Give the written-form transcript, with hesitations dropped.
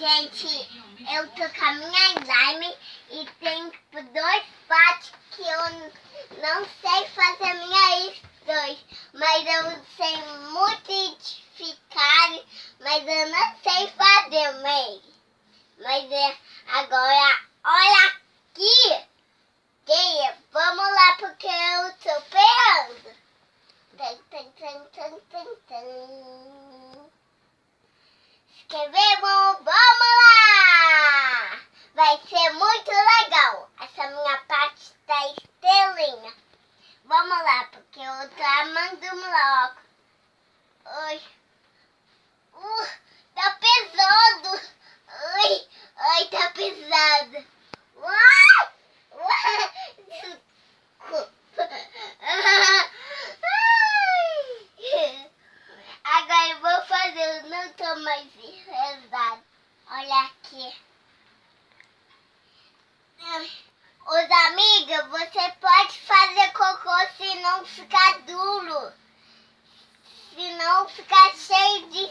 Gente, eu tô com a minha slime e tem tipo 2 partes que eu não sei fazer minha dois, mas eu sei multiplicar, mas eu não sei fazer meio. Mas agora, olha aqui, vamos lá porque eu tô esperando. Escrevemos, vamos lá! Vai ser muito legal. Essa minha parte tá estrelinha. Vamos lá, porque eu tô amando logo. Oi. Tá pesado. Ai, tá pesado. Uai! Agora eu vou fazer, eu não tô mais rezado. Olha aqui. Os amigos, você pode fazer cocô se não ficar duro. Se não ficar cheio de